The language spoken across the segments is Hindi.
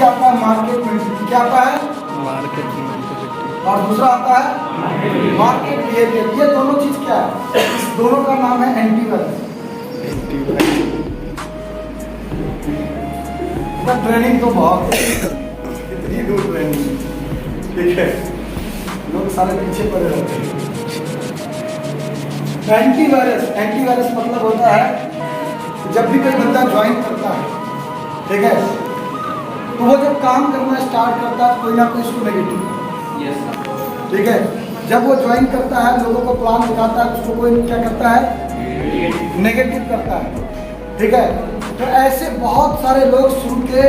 चीज आता है मार्केट मेंटेलिटी। क्या आता है? Market mentality. और दूसरा आता है मार्केट बिहेवियर। ये दोनों चीज क्या है? इस दोनों का नाम है एंटीवायरस। ट्रेनिंग तो बहुत है, इतनी दूर ट्रेनिंग, ठीक है, लोग सारे पीछे पड़े रहते हैं। एंटीवायरस, एंटीवायरस मतलब होता है जब भी कोई बंदा ज्वाइन करता है, ठीक है, तो वो जब काम करना स्टार्ट करता है कोई ना कोई उसको नेगेटिव, ठीक है, जब वो ज्वाइन करता है लोगों को प्लान बताता है, उसको कोई क्या करता है? नेगेटिव करता है, ठीक है। तो ऐसे बहुत सारे लोग शुरू के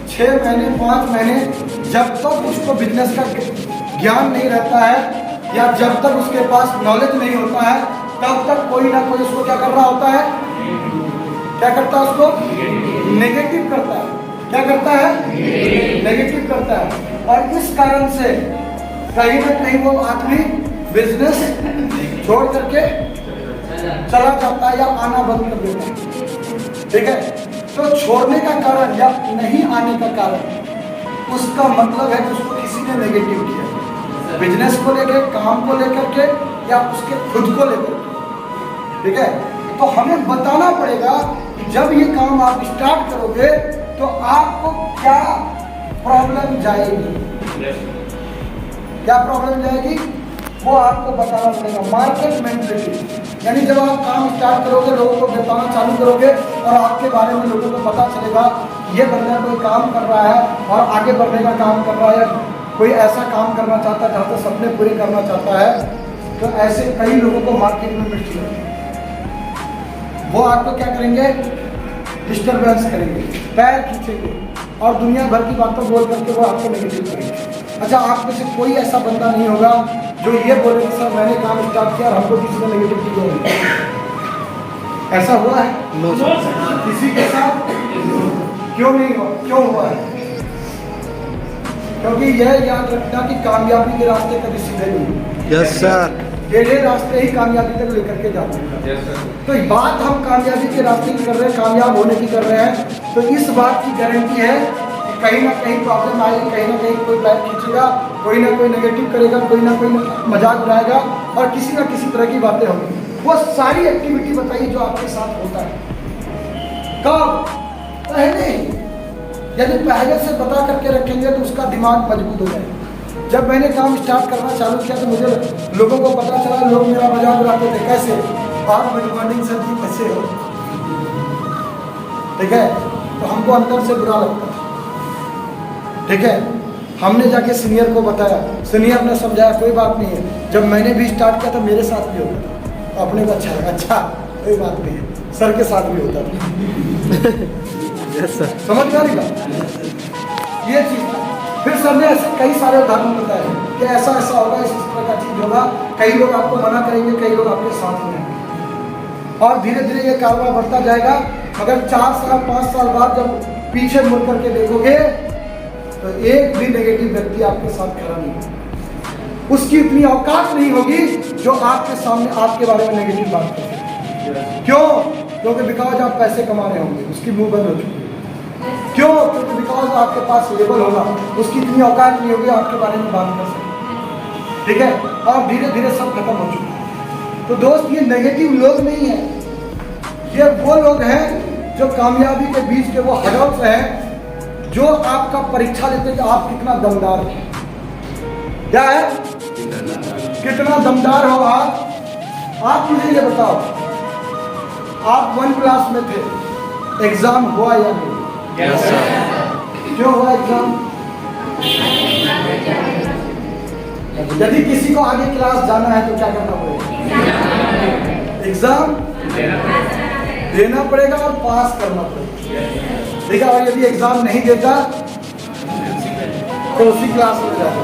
6 महीने 5 महीने जब तक उसको बिजनेस का ज्ञान नहीं रहता है या जब तक उसके पास नॉलेज नहीं होता है तब तक कोई ना कोई उसको क्या कर रहा होता है? क्या करता है? उसको नेगेटिव करता है। क्या करता है? नेगेटिव करता है। और इस कारण से कहीं ना कहीं वो आदमी बिजनेस छोड़ करके चला जाता है या आना बंद कर देता है, ठीक है। तो छोड़ने का कारण या नहीं आने का कारण उसका मतलब है कि उसको किसी ने नेगेटिव किया, बिजनेस को लेकर, काम को लेकर के या उसके खुद को लेकर के, ठीक है। तो हमें बताना पड़ेगा कि जब ये काम आप स्टार्ट करोगे तो आपको क्या प्रॉब्लम जाएगी, क्या प्रॉब्लम जाएगी वो आपको बताना पड़ेगा। मार्केट मेंटेलिटी यानी जब आप काम स्टार्ट करोगे, लोगों को बताना चालू करोगे और आपके बारे में लोगों को पता चलेगा ये बंदा कोई काम कर रहा है और आगे बढ़ने का काम कर रहा है, कोई ऐसा काम करना चाहता है जहाँ तक सपने पूरे करना चाहता है, तो ऐसे कई लोगों को मार्केट में मिल चुके हैं। वो आपको क्या करेंगे? डिस्टर्बेंस करेंगे, पैर खींचेंगे और दुनिया भर की बातों बोल करके वो आपको नेगेटिव करेंगे। अच्छा, आप में से कोई ऐसा बंदा नहीं होगा जो ये बोले कि सर मैंने काम स्टार्ट किया और हमको किसी ने नेगेटिव किया? ऐसा हुआ है? किसी के साथ क्यों नहीं हुआ? क्यों हुआ है? क्योंकि यह याद रखना कि कामयाबी के रास्ते कभी सीधे नहीं। Yes sir. टेढ़े रास्ते ही कामयाबी तक लेकर के जाते हैं। तो बात हम कामयाबी के रास्ते की कर रहे हैं, कामयाब होने की कर रहे हैं, तो इस बात की गारंटी है कि कहीं ना कहीं प्रॉब्लम आएगी, कहीं ना कहीं कोई पैर खींचेगा, कोई ना कोई नेगेटिव करेगा, कोई ना कोई मजाक उड़ाएगा और किसी ना किसी तरह की बातें होंगी। वो सारी एक्टिविटी बताइए जो आपके साथ होता है। कब? पहले। यदि पहले से बता करके रखेंगे तो उसका दिमाग मजबूत हो जाएगा। जब मैंने काम स्टार्ट करना चालू किया तो मुझे लोगों को पता चला, लोग मेरा मजाक उड़ाते थे, कैसे आप गुड मॉर्निंग सर जी कैसे हो, ठीक है। तो हमको अंदर से बुरा लगता था, ठीक है। हमने जाके सीनियर को बताया, सीनियर ने समझाया कोई बात नहीं है। जब मैंने भी स्टार्ट किया था मेरे साथ भी होता था, तो अपने को अच्छा लगा, अच्छा कोई बात नहीं है, सर के साथ भी होता था। Yes sir. समझ में आ रही बात? ये चीज फिर सर ने ऐसे कई सारे उदाहरण बताए कि ऐसा ऐसा होगा, इस तरह का चीज होगा, कई लोग आपको मना करेंगे, कई लोग आपके साथ में रहेंगे और धीरे धीरे ये कारोबार बढ़ता जाएगा। मगर 4 साल 5 साल बाद जब पीछे मुड़ करके देखोगे तो एक भी नेगेटिव व्यक्ति आपके साथ खड़ा नहीं होगा, उसकी इतनी औकात नहीं होगी जो आपके सामने आपके बारे में नेगेटिव बात करे। क्यों? क्योंकि बिकॉज आप पैसे कमा रहे होंगे, उसकी मुंह बंद हो चुकी है। क्यों? क्योंकि बिकॉज आपके पास लेबल होगा, उसकी इतनी औकात नहीं होगी आपके बारे में बात कर सके, ठीक है। और धीरे धीरे सब खत्म हो चुका है। तो दोस्त, ये नेगेटिव लोग नहीं है, ये वो लोग हैं जो कामयाबी के बीच के वो हडल्स हैं, जो आपका परीक्षा लेते हैं कि आप कितना दमदार हैं। क्या है? कितना दमदार हो आप मुझे ये बताओ, आप 1 क्लास में थे, एग्जाम हुआ या नहीं? Yes sir. क्यों हुआ एग्जाम? यदि किसी को आगे क्लास जाना है तो क्या करना पड़ेगा? एग्जाम देना पड़ेगा और पास करना पड़ेगा, ठीक है। और यदि एग्जाम नहीं देता तो उसी क्लास में जाता,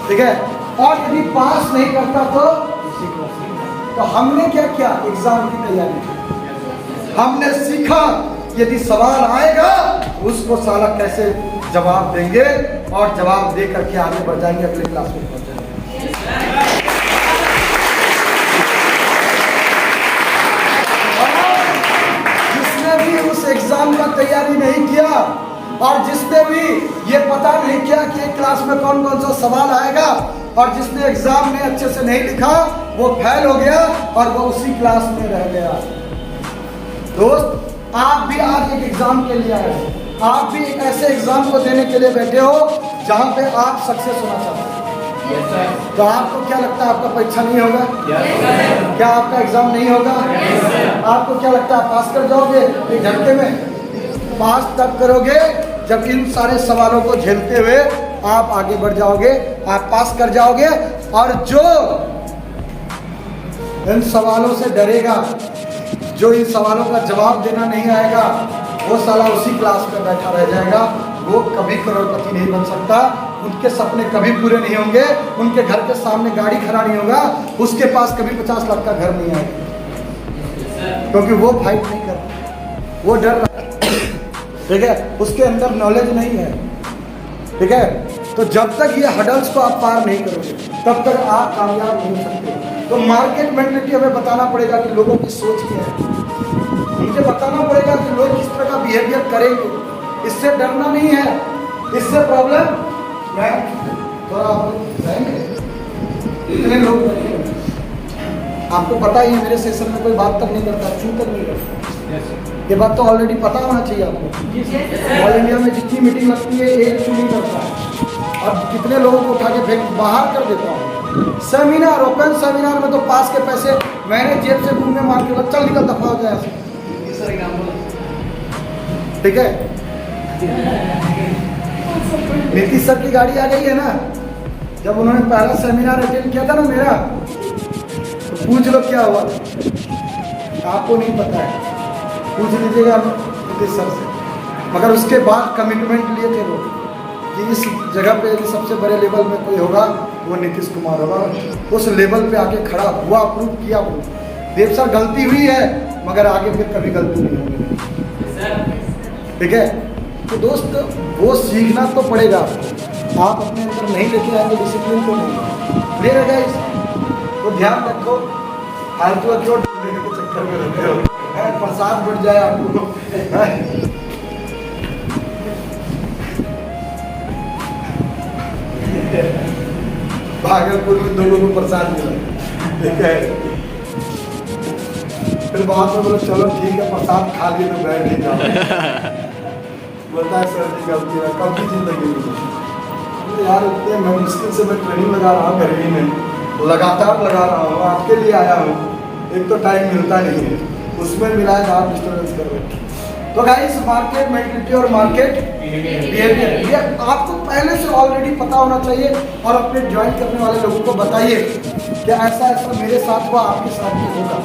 ठीक है। और यदि पास नहीं करता तो उसी क्लास में। तो हमने क्या किया? एग्जाम की तैयारी की। हमने सीखा यदि सवाल आएगा उसको साला कैसे जवाब देंगे और जवाब दे करके आगे बढ़ जाएंगे, अगले क्लास में पहुंच जाएंगे। जिसने भी उस एग्जाम का तैयारी नहीं किया और जिसने भी ये पता नहीं किया कि एक क्लास में कौन कौन सा सवाल आएगा, और जिसने एग्जाम में अच्छे से नहीं लिखा वो फेल हो गया और वो उसी क्लास में रह गया। दोस्त, आप भी आज एक एग्जाम के लिए आए हो, आप भी एक ऐसे एग्जाम को देने के लिए बैठे हो जहां पे आप सक्सेस होना चाहते हैं। तो आपको क्या लगता है आपका परीक्षा नहीं होगा? क्या आपका एग्जाम नहीं होगा? आपको क्या लगता है पास कर जाओगे? एक घंटे में पास तब करोगे जब इन सारे सवालों को झेलते हुए आप आगे बढ़ जाओगे, आप पास कर जाओगे। और जो इन सवालों से डरेगा, जो इन सवालों का जवाब देना नहीं आएगा, वो साला उसी क्लास में बैठा रह जाएगा। वो कभी करोड़पति नहीं बन सकता, उनके सपने कभी पूरे नहीं होंगे, उनके घर के सामने गाड़ी खड़ा नहीं होगा, उसके पास कभी 50 लाख का घर नहीं आएगा, क्योंकि वो फाइट नहीं करता, वो डर रहा है। ठीक है, उसके अंदर नॉलेज नहीं है। ठीक है, तो जब तक ये हडल्स को आप पार नहीं करोगे तब तक आप कामयाब नहीं हो सकते। तो मार्केट मेंटलिटी हमें बताना पड़ेगा कि लोगों की सोच क्या है, मुझे बताना पड़ेगा कि लोग किस तरह का बिहेवियर करेंगे। इससे डरना नहीं है, इससे प्रॉब्लम मैं थोड़ा इतने लोग बैठे हैं, आपको पता ही है मेरे सेशन में कोई बात तक नहीं करता, चूं तक नहीं करता। ये बात तो ऑलरेडी पता होना चाहिए आपको। ऑल इंडिया में जितनी मीटिंग लगती है एक चू नहीं करता है, और कितने लोगों को उठा के फेंक बाहर कर देता हूँ। सेमिनार, ओपन सेमिनार में तो पास के पैसे मैंने जेब से घूमने मार के चल निकल दफा हो जाए। ठीक है, नीतीश सर की गाड़ी आ गई है ना, जब उन्होंने पहला सेमिनार अटेंड किया था ना मेरा, तो पूछ लो क्या हुआ, आपको नहीं पता है, पूछ लीजिएगा नीतीश सर से। मगर उसके बाद कमिटमेंट लिए थे लोग कि इस जगह पे यदि सबसे बड़े लेवल में कोई होगा वो नीतीश कुमार होगा। उस लेवल पे आके खड़ा हुआ, अप्रूव किया। वो देव सर गलती हुई है मगर आगे फिर कभी गलती नहीं होगी। ठीक है, तो दोस्त वो सीखना तो पड़ेगा, आप अपने अंदर नहीं लेके आएंगे डिसिप्लिन को नहीं ले रहे तो ध्यान रखो, फालतू क्यों के चक्कर में रहते हो, प्रसाद बढ़ जाए आपको। भागलपुर में 2 लोगों को प्रसाद मिला। ठीक है, फिर वहां पे बोले चलो ठीक है प्रसाद खा लिए तो बैठ नहीं जाओ। बोलता है सर जी गलती है, कब की जिंदगी में यार इतने मैं मुश्किल से मैं ट्रेनिंग लगा रहा हूँ, गर्मी में लगातार लगा रहा हूँ, आपके लिए आया हूँ, एक तो टाइम मिलता नहीं है, उसमें मिला है आप डिस्टर्बेंस कर रहे हैं। तो गाइस, मार्केट मेंटलिटी और मार्केट बिहेवियर ये आपको पहले से ऑलरेडी पता होना चाहिए, और अपने ज्वाइन करने वाले लोगों को बताइए कि ऐसा ऐसा मेरे साथ हुआ, आपके साथ भी होगा,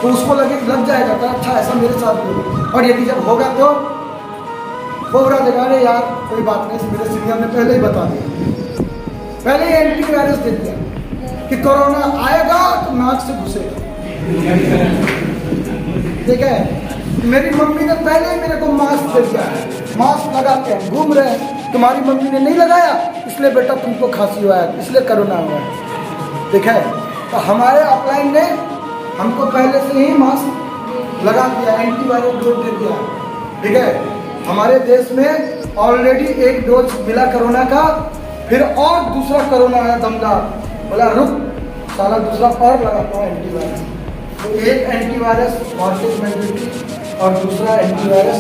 तो उसको लग जाएगा कि अच्छा ऐसा मेरे साथ भी होगा। और यदि जब होगा तो वो बुरा जगह रे यार कोई बात नहीं, मेरे सीनियर ने पहले ही बता दिया, पहले ही एंटी वायरस दे दिया कि कोरोना आएगा तो नाक से घुसेगा। ठीक है, मेरी मम्मी ने पहले ही मेरे को मास्क दे दिया, मास्क लगा के घूम रहे हैं, तुम्हारी मम्मी ने नहीं लगाया इसलिए बेटा तुमको खांसी हुआ है, इसलिए कोरोना हुआ है। ठीक है, तो हमारे अपलाइन ने हमको पहले से ही मास्क लगा दिया, एंटीवायरल डोज दे दिया। ठीक है, हमारे देश में ऑलरेडी एक डोज मिला कोरोना का, फिर और दूसरा कोरोना आया दमदार, बोला रुक साला दूसरा और लगाता हूँ एंटीवायरस। तो एक एंटीवायरस मार्केट मेंटलिटी और दूसरा एंटीवायरस,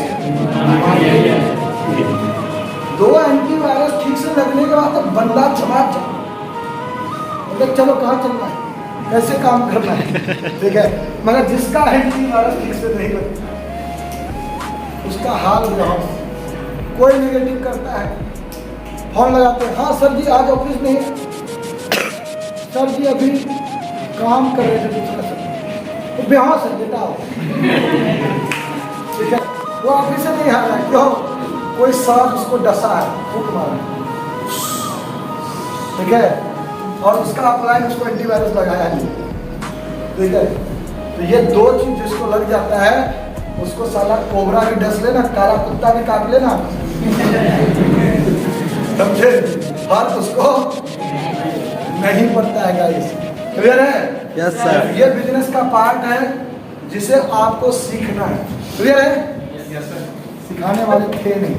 2 एंटीवायरस ठीक से लगने के बाद तो बंदा चमाट मतलब चलो कहाँ चलना है, कैसे काम करना है। ठीक है, मगर जिसका एंटीवायरस ठीक से नहीं लगता उसका हाल बहुत, कोई नेगेटिव करता है, फोन लगाते हैं, हाँ सर जी आज ऑफिस नहीं, सर जी अभी काम कर रहे थे दूसरा सर, तो बेहोश है बेटा। ठीक है, वो ऑफिस से नहीं आ रहा है, क्यों? कोई सांप उसको डसा है, फूक मारा। ठीक है, और उसका अपलाइन उसको एंटीवायरस लगाया नहीं। ठीक है, तो ये 2 चीज जिसको लग जाता है उसको साला कोबरा भी डस लेना, काला कुत्ता भी काट लेना, समझे, फर्क उसको नहीं पड़ता है गाइस। क्लियर है? Yes sir. ये बिजनेस का पार्ट है जिसे आपको सीखना है। क्लियर है? Yes sir. सिखाने वाले थे नहीं।